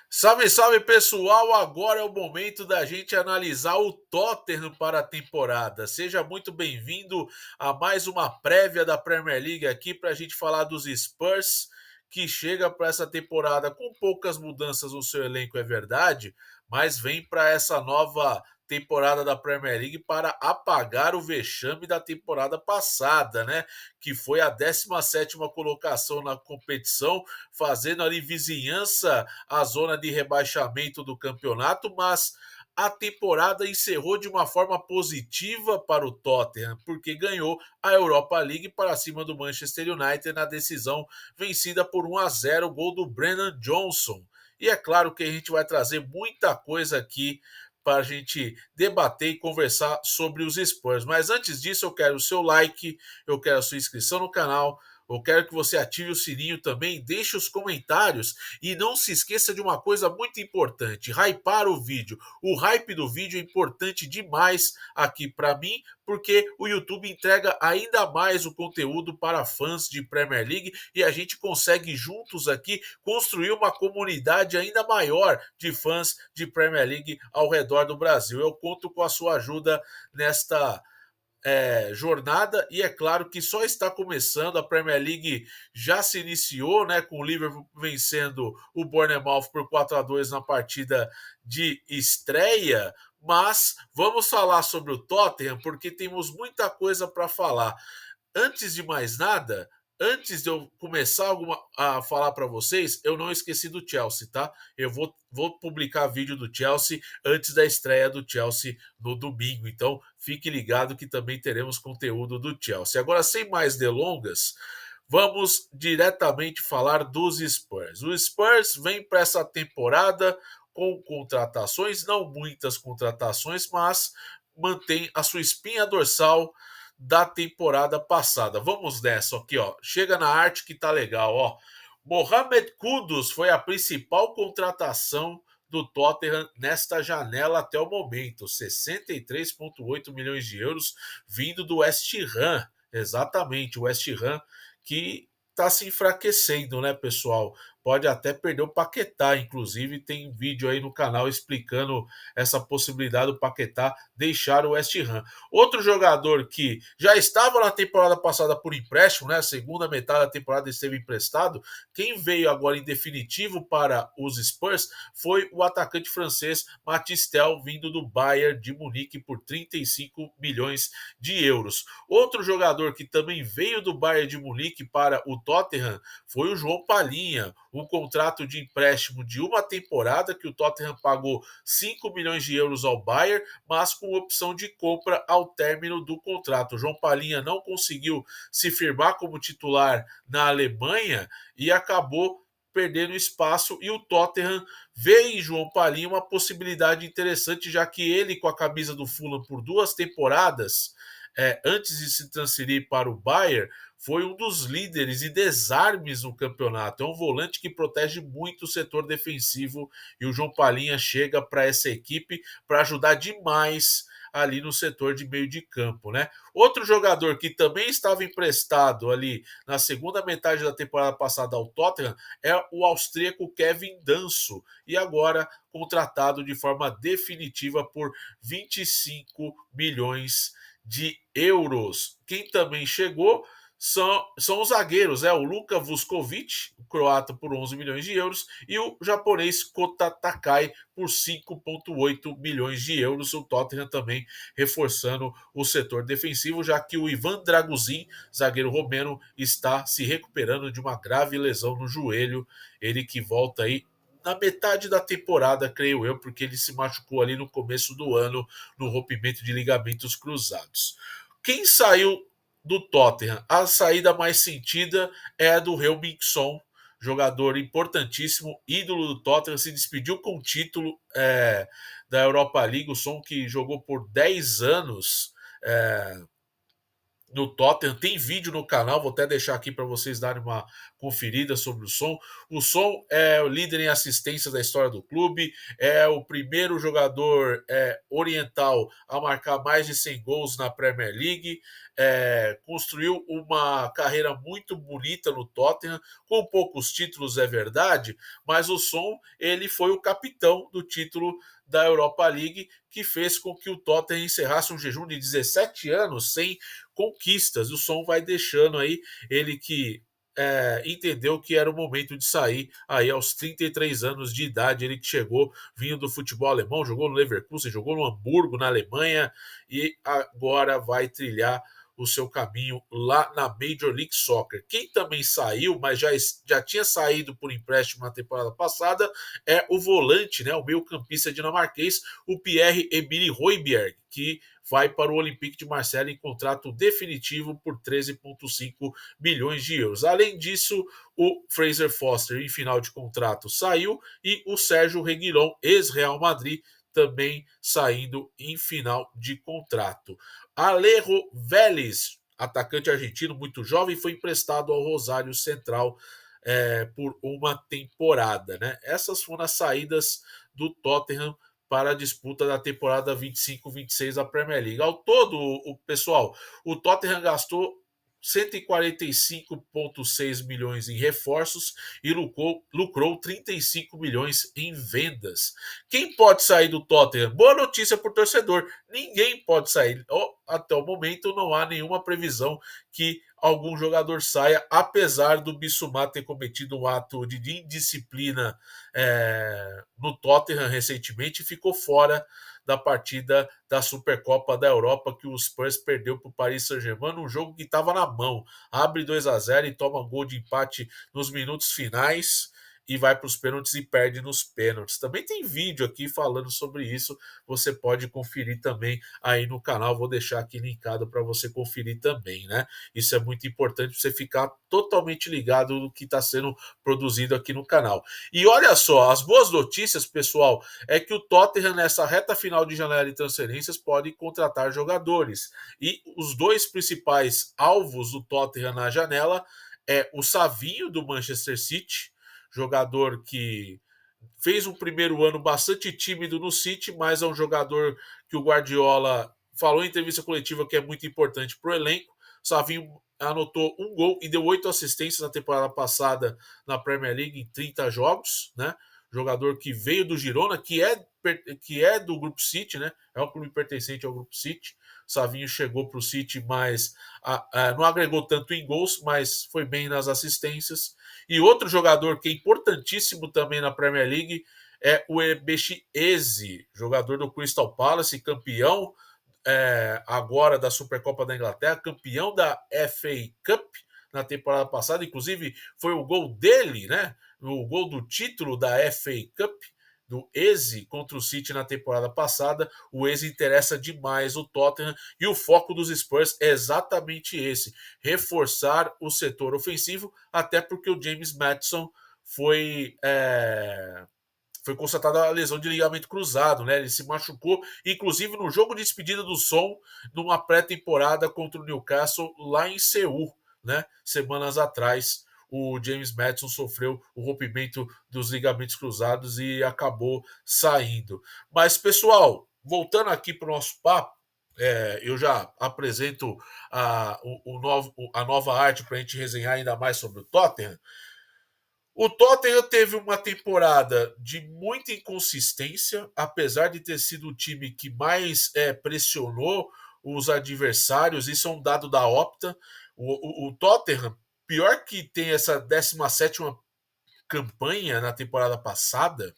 Salve, salve pessoal! Agora é o momento da gente analisar o Tottenham para a temporada. Seja muito bem-vindo a mais uma prévia da Premier League aqui para a gente falar dos Spurs, que chega para essa temporada com poucas mudanças no seu elenco, é verdade, mas vem para essa nova temporada da Premier League para apagar o vexame da temporada passada, né? Que foi a 17ª colocação na competição, fazendo ali vizinhança a zona de rebaixamento do campeonato, mas a temporada encerrou de uma forma positiva para o Tottenham, porque ganhou a Europa League para cima do Manchester United na decisão vencida por 1-0, gol do Brennan Johnson. E é claro que a gente vai trazer muita coisa aqui para a gente debater e conversar sobre os Spurs. Mas antes disso, eu quero o seu like, eu quero a sua inscrição no canal, eu quero que você ative o sininho também, deixe os comentários e não se esqueça de uma coisa muito importante: hypar o vídeo. O hype do vídeo é importante demais aqui para mim, porque o YouTube entrega ainda mais o conteúdo para fãs de Premier League e a gente consegue juntos aqui construir uma comunidade ainda maior de fãs de Premier League ao redor do Brasil. Eu conto com a sua ajuda nesta jornada, e é claro que só está começando. A Premier League já se iniciou, né, com o Liverpool vencendo o Bournemouth por 4-2 na partida de estreia, mas vamos falar sobre o Tottenham porque temos muita coisa para falar. Antes de mais nada, antes de eu começar a falar para vocês, eu não esqueci do Chelsea, tá? Eu vou publicar vídeo do Chelsea antes da estreia do Chelsea no domingo, então fique ligado que também teremos conteúdo do Chelsea. Agora, sem mais delongas, vamos diretamente falar dos Spurs. O Spurs vem para essa temporada com contratações, não muitas contratações, mas mantém a sua espinha dorsal da temporada passada. Vamos nessa aqui, ó. Chega na arte que tá legal, ó. Mohamed Kudus foi a principal contratação do Tottenham nesta janela até o momento, 63,8 milhões de euros vindo do West Ham. Exatamente, o West Ham que está se enfraquecendo, né, pessoal? Pode até perder o Paquetá, inclusive tem vídeo aí no canal explicando essa possibilidade do Paquetá deixar o West Ham. Outro jogador que já estava na temporada passada por empréstimo, né? A segunda metade da temporada esteve emprestado. Quem veio agora em definitivo para os Spurs foi o atacante francês Matistel, vindo do Bayern de Munique por 35 milhões de euros. Outro jogador que também veio do Bayern de Munique para o Tottenham foi o João Palhinha, um contrato de empréstimo de uma temporada que o Tottenham pagou 5 milhões de euros ao Bayern, mas com opção de compra ao término do contrato. O João Palhinha não conseguiu se firmar como titular na Alemanha e acabou perdendo espaço, e o Tottenham vê em João Palhinha uma possibilidade interessante, já que ele, com a camisa do Fulham por 2 temporadas, antes de se transferir para o Bayern, foi um dos líderes e desarmes no campeonato. É um volante que protege muito o setor defensivo, e o João Palhinha chega para essa equipe para ajudar demais ali no setor de meio de campo, né? Outro jogador que também estava emprestado ali na segunda metade da temporada passada ao Tottenham é o austríaco Kevin Danso, e agora contratado de forma definitiva por 25 milhões de euros. Quem também chegou são os zagueiros, o Luka Vuskovic, o croata, por 11 milhões de euros, e o japonês Kota Takai por 5,8 milhões de euros. O Tottenham também reforçando o setor defensivo, já que o Ivan Draguzin, zagueiro romeno, está se recuperando de uma grave lesão no joelho. Ele que volta aí na metade da temporada, creio eu, porque ele se machucou ali no começo do ano no rompimento de ligamentos cruzados. Quem saiu do Tottenham? A saída mais sentida é a do Heung-min Son, jogador importantíssimo, ídolo do Tottenham, se despediu com o título da Europa League. O Son, que jogou por 10 anos no Tottenham. Tem vídeo no canal, vou até deixar aqui para vocês darem uma conferida sobre o Son. O Son é o líder em assistências da história do clube, é o primeiro jogador oriental a marcar mais de 100 gols na Premier League, construiu uma carreira muito bonita no Tottenham, com poucos títulos, é verdade, mas o Son ele foi o capitão do título da Europa League, que fez com que o Tottenham encerrasse um jejum de 17 anos sem conquistas. O Son vai deixando aí, ele que entendeu que era o momento de sair aí aos 33 anos de idade, ele que chegou vindo do futebol alemão, jogou no Leverkusen, jogou no Hamburgo, na Alemanha, e agora vai trilhar o seu caminho lá na Major League Soccer. Quem também saiu, mas já tinha saído por empréstimo na temporada passada, é o volante, né, o meio-campista dinamarquês, o Pierre-Emile Højbjerg, que vai para o Olympique de Marseille em contrato definitivo por 13,5 milhões de euros. Além disso, o Fraser Foster, em final de contrato, saiu, e o Sérgio Reguilón, ex-Real Madrid, também saindo em final de contrato. Alejo Vélez, atacante argentino muito jovem, foi emprestado ao Rosário Central por uma temporada. Né? Essas foram as saídas do Tottenham para a disputa da temporada 25-26 da Premier League. Ao todo, pessoal, o Tottenham gastou 145,6 milhões em reforços e lucrou 35 milhões em vendas. Quem pode sair do Tottenham? Boa notícia para o torcedor. Ninguém pode sair. Até o momento não há nenhuma previsão que algum jogador saia, apesar do Bissouma ter cometido um ato de indisciplina no Tottenham recentemente e ficou fora da partida da Supercopa da Europa que o Spurs perdeu para o Paris Saint-Germain num jogo que estava na mão. Abre 2-0 e toma um gol de empate nos minutos finais e vai para os pênaltis e perde nos pênaltis. Também tem vídeo aqui falando sobre isso, você pode conferir também aí no canal, vou deixar aqui linkado para você conferir também, né? Isso é muito importante para você ficar totalmente ligado no que está sendo produzido aqui no canal. E olha só, as boas notícias, pessoal, é que o Tottenham, nessa reta final de janela de transferências, pode contratar jogadores. E os dois principais alvos do Tottenham na janela é o Savinho, do Manchester City, jogador que fez um primeiro ano bastante tímido no City, mas é um jogador que o Guardiola falou em entrevista coletiva que é muito importante para o elenco. Savinho anotou um gol e deu 8 assistências na temporada passada na Premier League em 30 jogos, né? Jogador que veio do Girona, que é do Grupo City, né? É um clube pertencente ao Grupo City. Savinho chegou para o City, mas não agregou tanto em gols, mas foi bem nas assistências. E outro jogador que é importantíssimo também na Premier League é o Ebechi Eze, jogador do Crystal Palace, campeão agora da Supercopa da Inglaterra, campeão da FA Cup na temporada passada, inclusive foi o gol dele, né? O gol do título da FA Cup do Eze contra o City na temporada passada. O Eze interessa demais o Tottenham e o foco dos Spurs é exatamente esse: reforçar o setor ofensivo, até porque o James Maddison foi constatada a lesão de ligamento cruzado, né? Ele se machucou, inclusive no jogo de despedida do Son, numa pré-temporada contra o Newcastle lá em Seul, né? Semanas atrás, o James Maddison sofreu o rompimento dos ligamentos cruzados e acabou saindo. Mas, pessoal, voltando aqui para o nosso papo, eu já apresento a nova arte para a gente resenhar ainda mais sobre o Tottenham. O Tottenham teve uma temporada de muita inconsistência, apesar de ter sido o time que mais pressionou os adversários. Isso é um dado da Opta. O Tottenham, pior que tem essa 17ª campanha na temporada passada,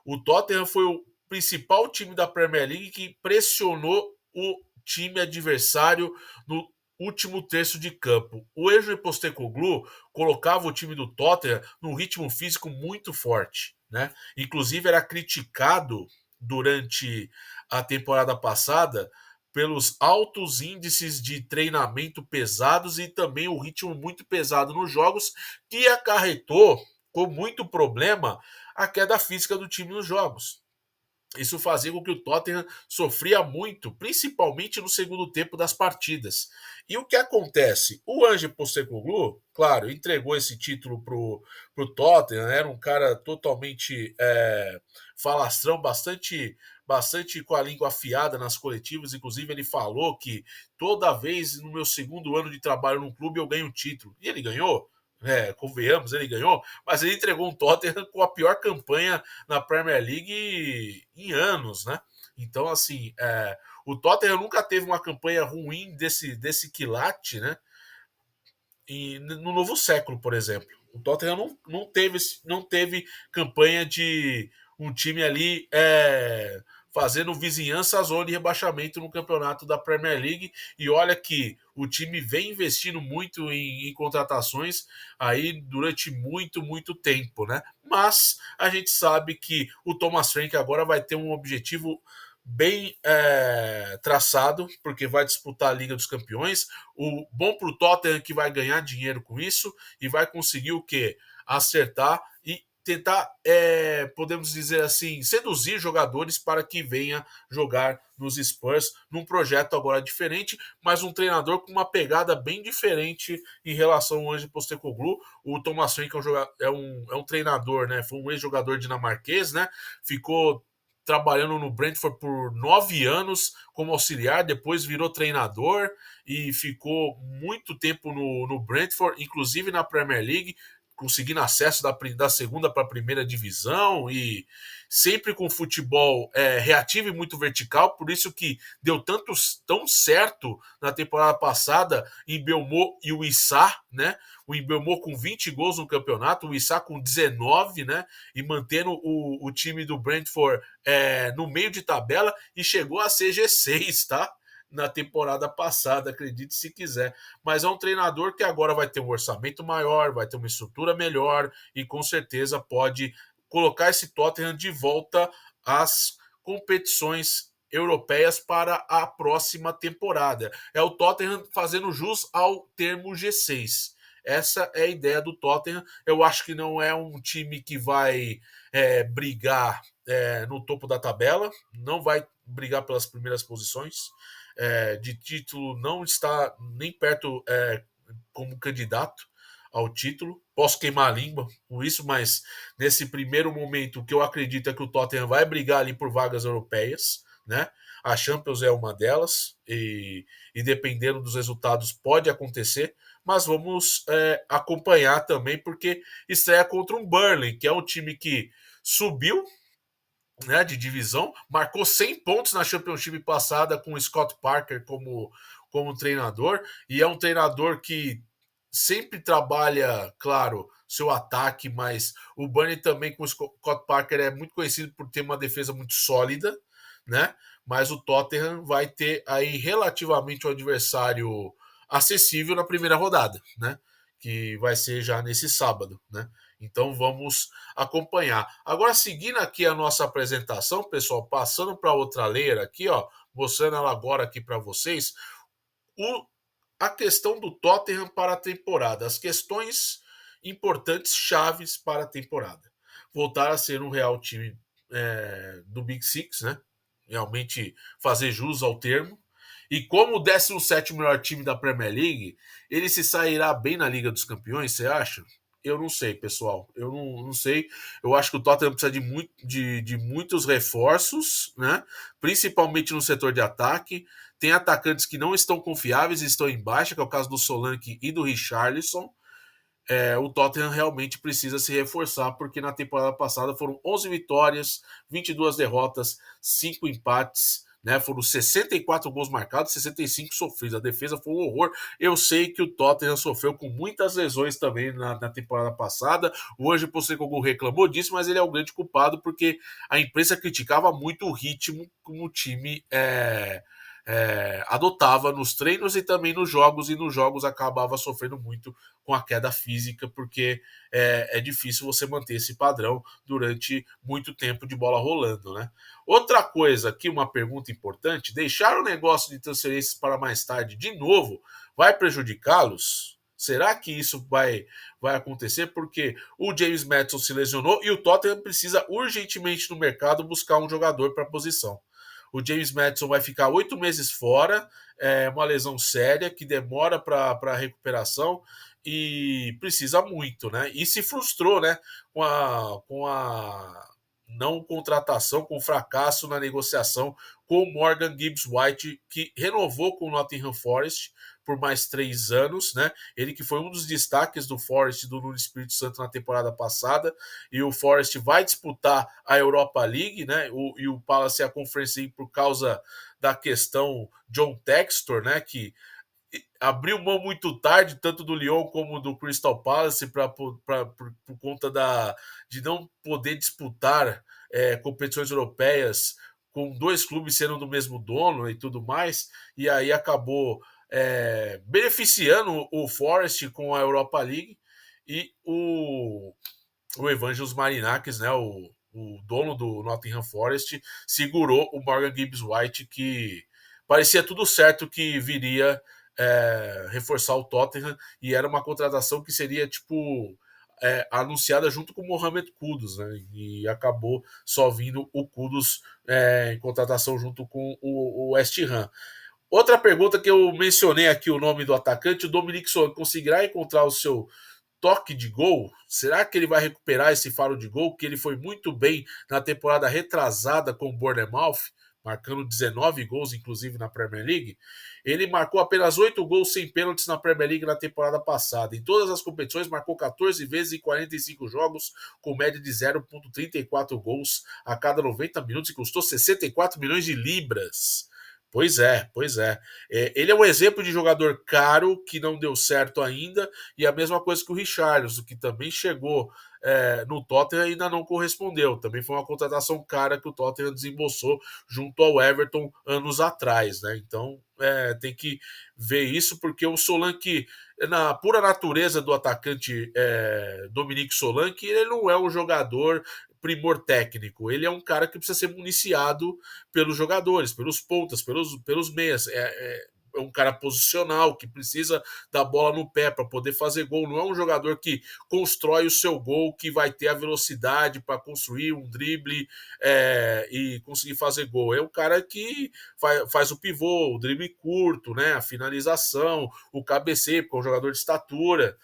o Tottenham foi o principal time da Premier League que pressionou o time adversário no último terço de campo. O Ejo Postecoglou colocava o time do Tottenham num ritmo físico muito forte, né? Inclusive era criticado durante a temporada passada pelos altos índices de treinamento pesados e também o ritmo muito pesado nos jogos, que acarretou com muito problema a queda física do time nos jogos. Isso fazia com que o Tottenham sofria muito, principalmente no segundo tempo das partidas. E o que acontece? O Ange Postecoglou, claro, entregou esse título pro Tottenham, né? Era um cara totalmente falastrão, bastante com a língua afiada nas coletivas. Inclusive, ele falou que toda vez no meu segundo ano de trabalho no clube eu ganho o título. E ele ganhou. Convenhamos, ele ganhou, mas ele entregou um Tottenham com a pior campanha na Premier League em anos, né? Então, assim, o Tottenham nunca teve uma campanha ruim desse quilate, né? E no novo século, por exemplo. O Tottenham não teve campanha de um time ali fazendo vizinhança à zona de rebaixamento no campeonato da Premier League. E olha que o time vem investindo muito em contratações aí durante muito tempo, né? Mas a gente sabe que o Thomas Frank agora vai ter um objetivo bem traçado, porque vai disputar a Liga dos Campeões. O bom para o Tottenham que vai ganhar dinheiro com isso e vai conseguir o quê? Acertar e tentar, podemos dizer assim, seduzir jogadores para que venha jogar nos Spurs num projeto agora diferente, mas um treinador com uma pegada bem diferente em relação ao Ange Postecoglou. O Thomas Frank é um treinador, né? Foi um ex-jogador dinamarquês, né? Ficou trabalhando no Brentford por 9 anos como auxiliar, depois virou treinador e ficou muito tempo no Brentford, inclusive na Premier League, conseguindo acesso da segunda para a primeira divisão e sempre com futebol reativo e muito vertical, por isso que deu tão certo na temporada passada em Belmont e o Issa, né? O Belmont com 20 gols no campeonato, o Issa com 19, né? E mantendo o time do Brentford no meio de tabela e chegou a ser G6, tá? Na temporada passada, acredite se quiser. Mas é um treinador que agora vai ter um orçamento maior, vai ter uma estrutura melhor e com certeza pode colocar esse Tottenham de volta às competições europeias para a próxima temporada. É o Tottenham fazendo jus ao termo G6. Essa é a ideia do Tottenham. Eu acho que não é um time que vai brigar no topo da tabela, não vai brigar pelas primeiras posições. De título não está nem perto como candidato ao título. Posso queimar a língua com isso, mas nesse primeiro momento o que eu acredito é que o Tottenham vai brigar ali por vagas europeias, né? A Champions é uma delas e dependendo dos resultados pode acontecer, mas vamos acompanhar também porque estreia contra um Burnley, que é um time que subiu, né, de divisão, marcou 100 pontos na Championship passada com o Scott Parker como treinador, e é um treinador que sempre trabalha, claro, seu ataque, mas o Burnley também com o Scott Parker é muito conhecido por ter uma defesa muito sólida, né? Mas o Tottenham vai ter aí relativamente um adversário acessível na primeira rodada, né? Que vai ser já nesse sábado, né? Então vamos acompanhar. Agora, seguindo aqui a nossa apresentação, pessoal, passando para outra leira aqui, ó, mostrando ela agora aqui para vocês, o, a questão do Tottenham para a temporada, as questões importantes, chaves para a temporada. Voltar a ser um real time do Big Six, né? Realmente fazer jus ao termo. E como o 17º melhor time da Premier League, ele se sairá bem na Liga dos Campeões, você acha? Eu não sei, pessoal. Eu não sei. Eu acho que o Tottenham precisa de muitos reforços, né? Principalmente no setor de ataque. Tem atacantes que não estão confiáveis e estão em baixa, que é o caso do Solanke e do Richarlison. O Tottenham realmente precisa se reforçar, porque na temporada passada foram 11 vitórias, 22 derrotas, 5 empates, né? Foram 64 gols marcados, 65 sofridos. A defesa foi um horror. Eu sei que o Tottenham sofreu com muitas lesões também na temporada passada. Hoje o Postecoglou reclamou disso, mas ele é o grande culpado, porque a imprensa criticava muito o ritmo como o time adotava nos treinos e também nos jogos, e nos jogos acabava sofrendo muito com a queda física, porque é difícil você manter esse padrão durante muito tempo de bola rolando, né? Outra coisa aqui, uma pergunta importante: deixar o negócio de transferências para mais tarde de novo vai prejudicá-los? Será que isso vai acontecer? Porque o James Madison se lesionou e o Tottenham precisa urgentemente no mercado buscar um jogador para a posição. O James Madison vai ficar 8 meses fora, é uma lesão séria que demora para recuperação e precisa muito, né? E se frustrou, né? Com a não contratação, com o fracasso na negociação com o Morgan Gibbs White, que renovou com o Nottingham Forest por mais 3 anos, né? Ele que foi um dos destaques do Forest do Nuno Espírito Santo na temporada passada, e o Forest vai disputar a Europa League, né? E o Palace a Conference League por causa da questão John Textor, né? Que abriu mão muito tarde, tanto do Lyon como do Crystal Palace, por conta de não poder disputar competições europeias com dois clubes sendo do mesmo dono e tudo mais, e aí acabou beneficiando o Forest com a Europa League e o Evangelos Marinakis, né, o dono do Nottingham Forest, segurou o Morgan Gibbs White, que parecia tudo certo que viria reforçar o Tottenham, e era uma contratação que seria tipo anunciada junto com o Mohamed Kudus, né? E acabou só vindo o Kudus em contratação junto com o West Ham. Outra pergunta que eu mencionei aqui o nome do atacante, o Dominic Solanke conseguirá encontrar o seu toque de gol? Será que ele vai recuperar esse faro de gol? Que ele foi muito bem na temporada retrasada com o Bournemouth, marcando 19 gols, inclusive, na Premier League. Ele marcou apenas 8 gols sem pênaltis na Premier League na temporada passada. Em todas as competições, marcou 14 vezes em 45 jogos, com média de 0,34 gols a cada 90 minutos e custou 64 milhões de libras. Pois é, pois é. Ele é um exemplo de jogador caro que não deu certo ainda, e a mesma coisa que o Richarlison, que também chegou no Tottenham e ainda não correspondeu. Também foi uma contratação cara que o Tottenham desembolsou junto ao Everton anos atrás, né? Então tem que ver isso, porque o Solanke, na pura natureza do atacante Dominique Solanke, ele não é um jogador primor técnico. Ele é um cara que precisa ser municiado pelos jogadores, pelos pontas, pelos meias. É um cara posicional que precisa da bola no pé para poder fazer gol. Não é um jogador que constrói o seu gol, que vai ter a velocidade para construir um drible e conseguir fazer gol. É um cara que faz o pivô, o drible curto, né, a finalização, o cabeceio, porque é um jogador de estatura.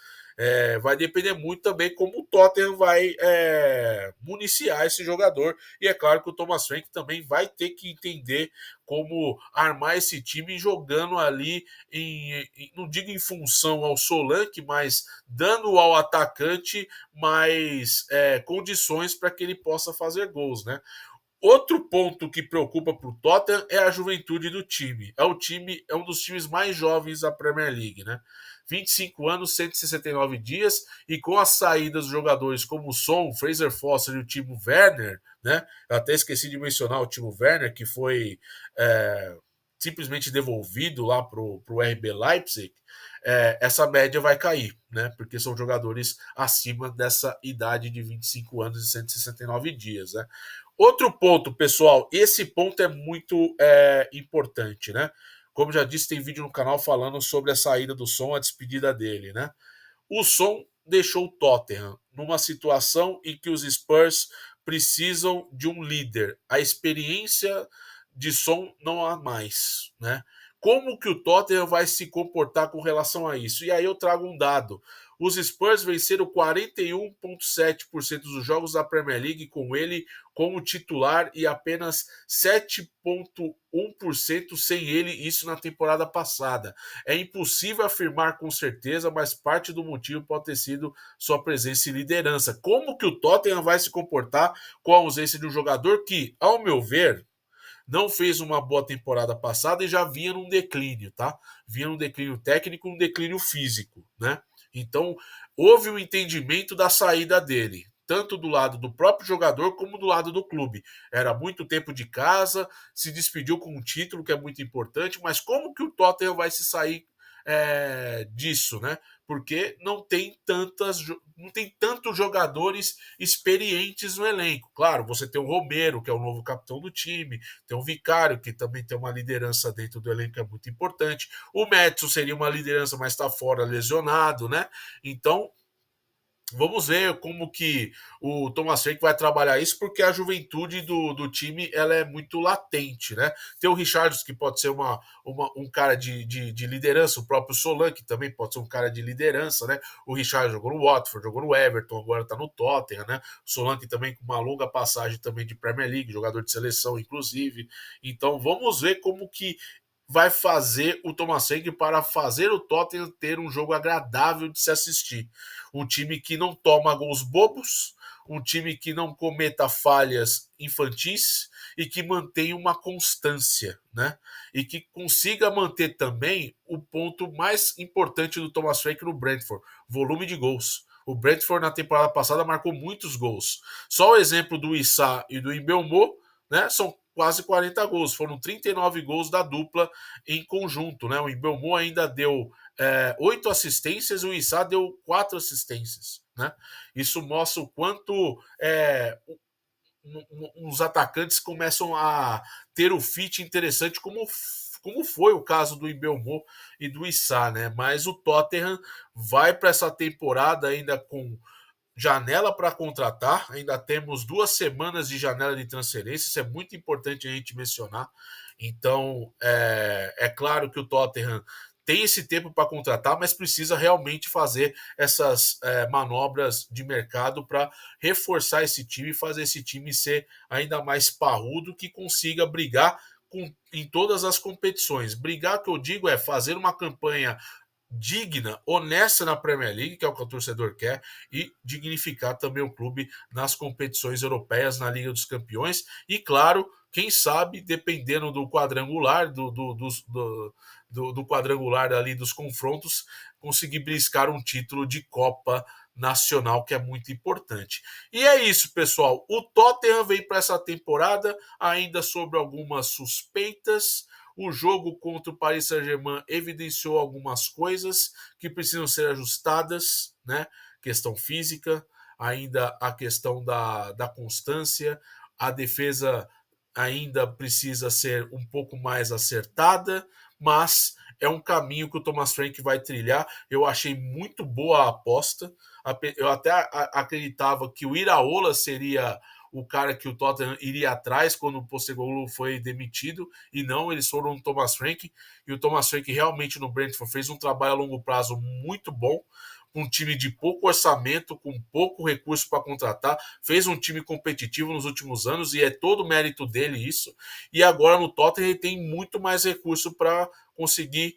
Vai depender muito também como o Tottenham vai municiar esse jogador. E é claro que o Thomas Frank também vai ter que entender como armar esse time jogando ali, não digo em função ao Solanke, mas dando ao atacante mais condições para que ele possa fazer gols, né? Outro ponto que preocupa para o Tottenham é a juventude do time. É um dos times mais jovens da Premier League, né? 25 anos, 169 dias, e com as saídas dos jogadores como o Son, Fraser Foster e o Timo Werner, né? Eu até esqueci de mencionar o Timo Werner, que foi simplesmente devolvido lá para o RB Leipzig. Essa média vai cair, né? Porque são jogadores acima dessa idade de 25 anos e 169 dias, né? Outro ponto, pessoal, esse ponto é muito importante, né? Como já disse, tem vídeo no canal falando sobre a saída do Son, a despedida dele, né? O Son deixou o Tottenham numa situação em que os Spurs precisam de um líder. A experiência de Son não há mais, né? Como que o Tottenham vai se comportar com relação a isso? E aí eu trago um dado. Os Spurs venceram 41,7% dos jogos da Premier League com ele como titular e apenas 7,1% sem ele, isso na temporada passada. É impossível afirmar com certeza, mas parte do motivo pode ter sido sua presença e liderança. Como que o Tottenham vai se comportar com a ausência de um jogador que, ao meu ver, não fez uma boa temporada passada e já vinha num declínio, tá? Vinha num declínio técnico, um declínio físico, né? Então, houve um entendimento da saída dele, tanto do lado do próprio jogador como do lado do clube. Era muito tempo de casa, se despediu com um título que é muito importante, mas como que o Tottenham vai se sair disso, né? porque não tem tantos jogadores experientes no elenco. Claro, você tem o Romero, que é o novo capitão do time, tem o Vicário, que também tem uma liderança dentro do elenco, que é muito importante. O Metson seria uma liderança, mas está fora lesionado, né? Então, vamos ver como que o Thomas Frank vai trabalhar isso, porque a juventude do time ela é muito latente, né? Tem o Richards, que pode ser um cara de liderança, o próprio Solan, que também pode ser um cara de liderança, né? O Richards jogou no Watford, jogou no Everton, agora tá no Tottenham, né? O Solan, que também com uma longa passagem também de Premier League, jogador de seleção, inclusive. Então, vamos ver como que vai fazer o Thomas Frank para fazer o Tottenham ter um jogo agradável de se assistir. Um time que não toma gols bobos, um time que não cometa falhas infantis e que mantenha uma constância, né? E que consiga manter também o ponto mais importante do Thomas Frank no Brentford, volume de gols. O Brentford na temporada passada marcou muitos gols. Só o exemplo do Issa e do Mbeumo, né, são quase 40 gols. Foram 39 gols da dupla em conjunto, né? O Mbeumo ainda deu 8 assistências, o Issa deu 4 assistências, né? Isso mostra o quanto os atacantes começam a ter o fit interessante, como foi o caso do Mbeumo e do Issa, né? Mas o Tottenham vai para essa temporada ainda com janela para contratar, ainda temos 2 semanas de janela de transferência, isso é muito importante a gente mencionar. Então, é claro que o Tottenham tem esse tempo para contratar, mas precisa realmente fazer essas manobras de mercado para reforçar esse time e fazer esse time ser ainda mais parrudo, que consiga brigar em todas as competições. Brigar, que eu digo, é fazer uma campanha digna, honesta na Premier League, que é o que o torcedor quer, e dignificar também o clube nas competições europeias, na Liga dos Campeões, e claro, quem sabe, dependendo do quadrangular, do quadrangular ali dos confrontos, conseguir briscar um título de Copa Nacional, que é muito importante. E é isso, pessoal. O Tottenham vem para essa temporada ainda sobre algumas suspeitas. O jogo contra o Paris Saint-Germain evidenciou algumas coisas que precisam ser ajustadas, né? Questão física, ainda a questão da constância, a defesa ainda precisa ser um pouco mais acertada, mas é um caminho que o Thomas Frank vai trilhar. Eu achei muito boa a aposta. Eu até acreditava que o Iraola seria o cara que o Tottenham iria atrás quando o Postecoglou foi demitido, e não, eles foram no Thomas Frank, e o Thomas Frank realmente no Brentford fez um trabalho a longo prazo muito bom, um time de pouco orçamento, com pouco recurso para contratar, fez um time competitivo nos últimos anos, e é todo mérito dele isso, e agora no Tottenham ele tem muito mais recurso para conseguir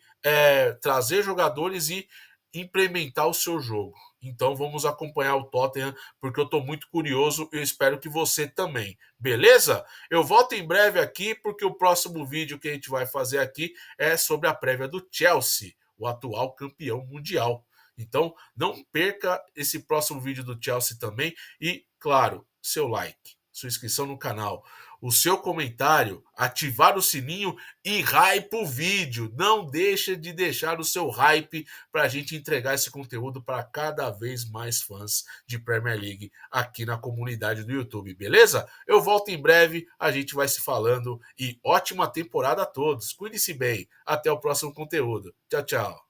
trazer jogadores e implementar o seu jogo. Então vamos acompanhar o Tottenham, porque eu estou muito curioso e eu espero que você também. Beleza? Eu volto em breve aqui, porque o próximo vídeo que a gente vai fazer aqui é sobre a prévia do Chelsea, o atual campeão mundial. Então não perca esse próximo vídeo do Chelsea também e, claro, seu like, sua inscrição no canal, o seu comentário, ativar o sininho e hype o vídeo. Não deixa de deixar o seu hype para a gente entregar esse conteúdo para cada vez mais fãs de Premier League aqui na comunidade do YouTube, beleza? Eu volto em breve, a gente vai se falando e ótima temporada a todos. Cuide-se bem. Até o próximo conteúdo. Tchau, tchau.